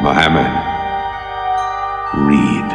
Muhammad, read.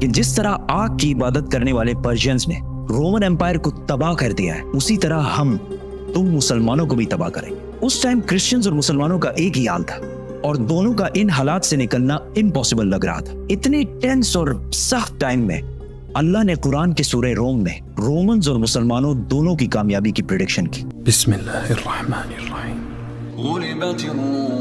کہ جس طرح آگ کی عبادت کرنے والے پرشینز نے رومن امپائر کو تباہ کر دیا ہے، اسی طرح تم مسلمانوں کو بھی تباہ کریں گے۔ اس ٹائم کرسچنز اور مسلمانوں کا ایک ہی حال تھا اور دونوں کا ان حالات سے نکلنا امپاسبل لگ رہا تھا۔ اتنے ٹینس اور سخت ٹائم میں اللہ نے قرآن کے سورہ روم میں رومنز اور مسلمانوں دونوں کی کامیابی کی پریڈکشن کی۔ بسم اللہ الرحمن الرحیم۔ غلبت الروم۔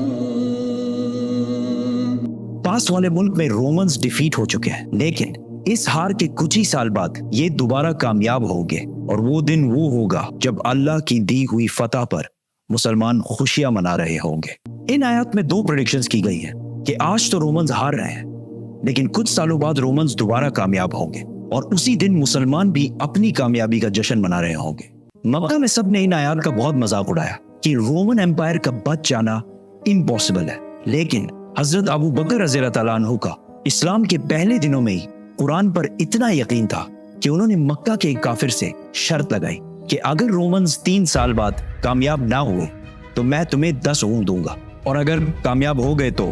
پاس والے ملک میں رومنز ڈیفیٹ ہو چکے ہیں، لیکن اس ہار کے کچھ ہی سال بعد یہ دوبارہ کامیاب ہو گئے، اور وہ دن وہ ہوگا جب اللہ کی دی ہوئی فتح پر مسلمان خوشیاں منا رہے ہوں گے۔ ان آیات میں 2 پریڈکشنز کی گئی ہیں کہ آج تو رومنز ہار رہے ہیں، لیکن کچھ سالوں بعد رومنز دوبارہ کامیاب ہوں گے، اور اسی دن مسلمان بھی اپنی کامیابی کا جشن منا رہے ہوں گے۔ مکہ میں سب نے ان آیات کا بہت مذاق اڑایا کہ رومن امپائر کا بچ جانا امپاسبل ہے، لیکن حضرت ابو بکر رضی اللہ تعالیٰ عنہ کا اسلام کے پہلے دنوں میں ہی قرآن پر اتنا یقین تھا کہ انہوں نے مکہ کے ایک کافر سے شرط لگائی کہ اگر رومنز 3 سال بعد کامیاب نہ ہوئے تو میں تمہیں 10 اونٹ دوں گا، اور اگر کامیاب ہو گئے تو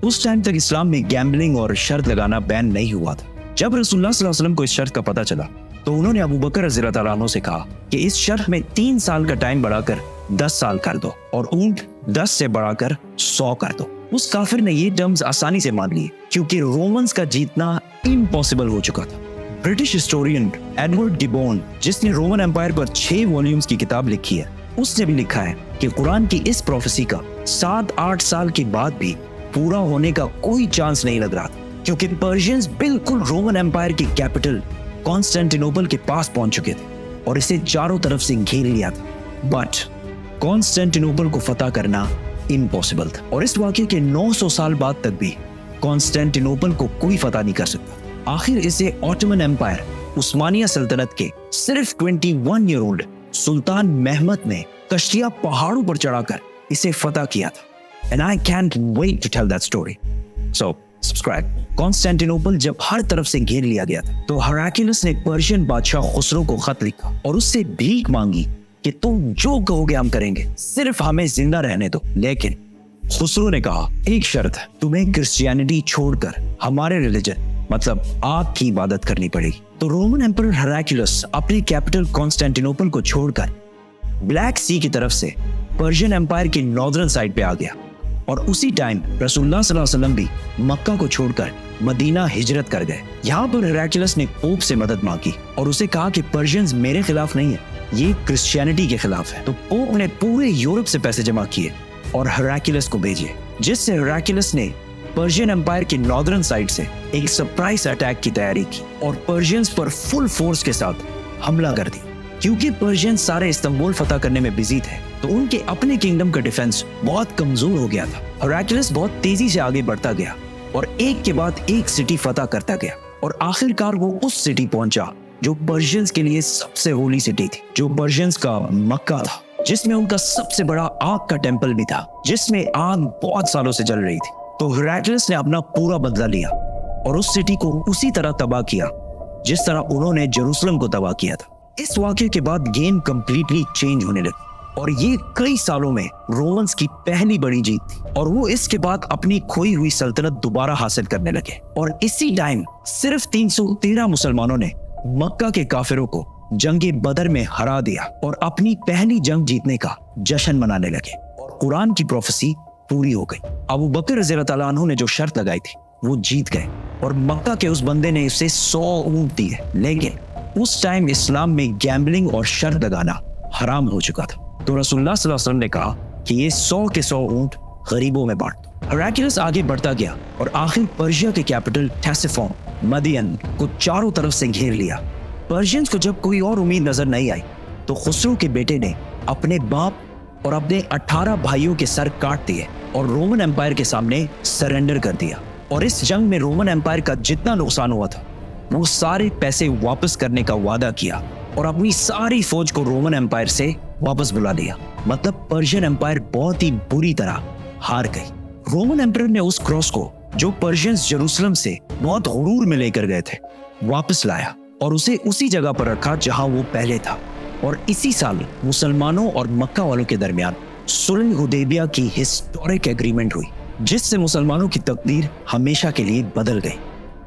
اس ٹائم تک اسلام میں گیمبلنگ اور شرط لگانا بین نہیں ہوا تھا۔ جب رسول اللہ صلی اللہ علیہ وسلم کو اس شرط کا پتہ چلا تو انہوں نے ابو بکر رضی اللہ تعالیٰ عنہ سے کہا کہ اس شرط میں 3 سال کا ٹائم بڑھا کر 10 سال کر دو، اور اونٹ 10 سے بڑھا کر 100 کر دو۔ اس کافر نے یہ ٹرمز آسانی سے مان لیے کیونکہ رومنز کا جیتنا امپاسبل ہو چکا تھا۔ برٹش ہسٹورین ایڈورڈ ڈیبون، جس نے رومن امپائر پر 6 والیومز کی کتاب لکھی ہے، اس نے بھی لکھا ہے کہ قرآن کی اس پروفیسی کا 7-8 سال کے بعد بھی پورا ہونے کا کوئی چانس نہیں لگ رہا تھا، کیونکہ پرشینز بالکل رومن امپائر کی کیپٹل کانسٹینٹینوپل کے پاس پہنچ چکے تھے اور اسے چاروں طرف سے گھیر لیا تھا، بٹ کانسٹینٹینوپل کو فتح کرنا امپاسبل تھا، اور اس واقعے کے 900 سال بعد تک بھی کانسٹینٹینوپل کو کوئی فتح نہیں کر سکتا۔ آخر اسے آٹومن امپائر عثمانیہ سلطنت کے صرف 21 ایئر اولڈ سلطان محمد نے کشتیاں پہاڑوں پر چڑھا کر اسے فتح کیا تھا۔ And I can't wait to tell that story. So, subscribe. کانسٹینٹینوپل جب ہر طرف سے گھیر لیا گیا تھا تو ہراکلیس نے پرشین بادشاہ خسرو کو خط لکھا اور اس سے بھیک مانگی کہ تم جو کہو گے ہم کریں گے، صرف ہمیں زندہ رہنے دو۔ لیکن خسرو نے کہا ایک شرط ہے، تمہیں کرسچینٹی چھوڑ کر ہمارے ریلیجن مطلب آگ کی عبادت کرنی پڑے گی۔ تو رومن ایمپرر ہراکلیس اپنی کیپٹل کانسٹینٹینوپل کو چھوڑ کر بلیک سی کی طرف سے پرشین امپائر کی ناردرن سائڈ پہ آ گیا، اور اسی ٹائم رسول اللہ صلی اللہ علیہ وسلم بھی مکہ کو چھوڑ کر مدینہ ہجرت کر گئے۔ یہاں پر ہراکلیس نے پوپ سے مدد مانگی اور اسے کہا کہ پرشینز میرے خلاف نہیں ہے، یہ کرسچینٹی کے خلاف ہے۔ تو پوپ نے پورے یورپ سے پیسے جمع کیے اور ہراکلیس کو بھیجے، جس سے ہراکلیس نے پرشین امپائر کی ناردرن سائڈ سے ایک سرپرائز اٹیک کی تیاری کی اور پرشینز پر فل فورس کے ساتھ حملہ کر دیا۔ کیونکہ پرشین سارے استنبول فتح کرنے میں بزی تھے تو ان کے اپنے کنگڈم کا ڈیفنس بہت کمزور ہو گیا تھا۔ ہراکلیس بہت تیزی سے آگے بڑھتا گیا اور ایک کے بعد ایک سٹی فتح کرتا گیا، اور آخر کار وہ اس سٹی پہنچا جو پرشینز کے لیے سب سے ہولی سٹی تھی، جو پرشینز کا مکہ تھا، جس میں ان کا سب سے بڑا آگ کا ٹیمپل بھی تھا، جس میں آگ بہت سالوں سے جل رہی تھی۔ تو ہراکلیس نے اپنا پورا بدلہ لیا اور اس سٹی کو اسی طرح تباہ کیا جس طرح انہوں نے جیروسلم کو تباہ کیا تھا۔ اس واقعے کے بعد گیم کمپلیٹلی چینج ہونے لگی اور یہ کئی سالوں میں رومنز کی پہلی بڑی جیت تھی، اور وہ اس کے بعد اپنی کھوئی ہوئی سلطنت دوبارہ حاصل کرنے لگے۔ اور اسی ٹائم صرف 313 مسلمانوں نے مکہ کے کافروں کو جنگ بدر میں ہرا دیا اور اپنی پہلی جنگ جیتنے کا جشن منانے لگے، اور قرآن کی پروفیسی پوری ہو گئی۔ ابو بکر رضی اللہ تعالیٰ عنہ نے جو شرط لگائی تھی وہ جیت گئے، اور مکہ کے اس بندے نے اسے 100 اونٹ دیے، لیکن اس ٹائم اسلام میں گیمبلنگ اور شرط لگانا حرام ہو چکا تھا۔ تو رسول اللہ صلی اللہ علیہ وسلم نے کہا کہ یہ 100 کے 100 اونٹ غریبوں میں بانٹ دو۔ ہراکلیس آگے بڑھتا گیا اور آخر پرشیا کے کیپٹل ٹیسیفون مدین کو چاروں طرف سے گھیر لیا۔ پرشینز کو جب کوئی اور امید نظر نہیں آئی تو خسرو کے بیٹے نے اپنے باپ اور اپنے 18 بھائیوں کے سر کاٹ دیے اور رومن امپائر کے سامنے سرنڈر کر دیا، اور اس جنگ میں رومن امپائر کا جتنا نقصان ہوا تھا وہ سارے پیسے واپس کرنے کا وعدہ کیا اور اپنی ساری فوج کو رومن امپائر سے واپس بلا لیا۔ مطلب پرشین امپائر بہت ہی بری طرح ہار گئی۔ رومن امپائر نے اس کراس کو جو پرشینز جیروسلم سے بہت غرور میں لے کر گئے تھے واپس لایا اور اسے اسی جگہ پر رکھا جہاں وہ پہلے تھا، اور اسی سال مسلمانوں اور مکہ والوں کے درمیان صلح حدیبیہ کی ہسٹورک ایگریمنٹ ہوئی، جس سے مسلمانوں کی تقدیر ہمیشہ کے لیے بدل گئی۔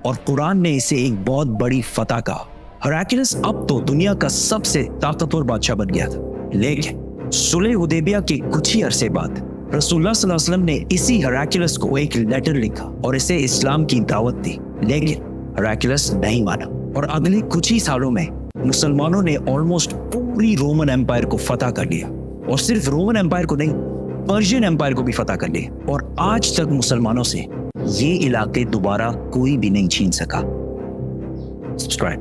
اور قرآن نے اسے ایک بہت بڑی فتح کہا۔ ہراکلس اب تو دنیا کا سب سے طاقتور بادشاہ بن گیا تھا، لیکن صلح حدیبیہ کے کچھ ہی عرصے بعد رسول اللہ صلی اللہ علیہ وسلم نے اسی ہراکلس کو ایک لیٹر لکھا اور اسے اسلام کی دعوت دی، لیکن ہراکلس نہیں مانا اور اگلے کچھ ہی سالوں میں مسلمانوں نے آلموسٹ پوری رومن ایمپائر کو فتح کر لیا، اور صرف رومن ایمپائر کو نہیں، پرشین ایمپائر کو بھی فتح کر لیا، اور آج تک مسلمانوں سے یہ علاقے دوبارہ کوئی بھی نہیں چھین سکا۔ سبسکرائب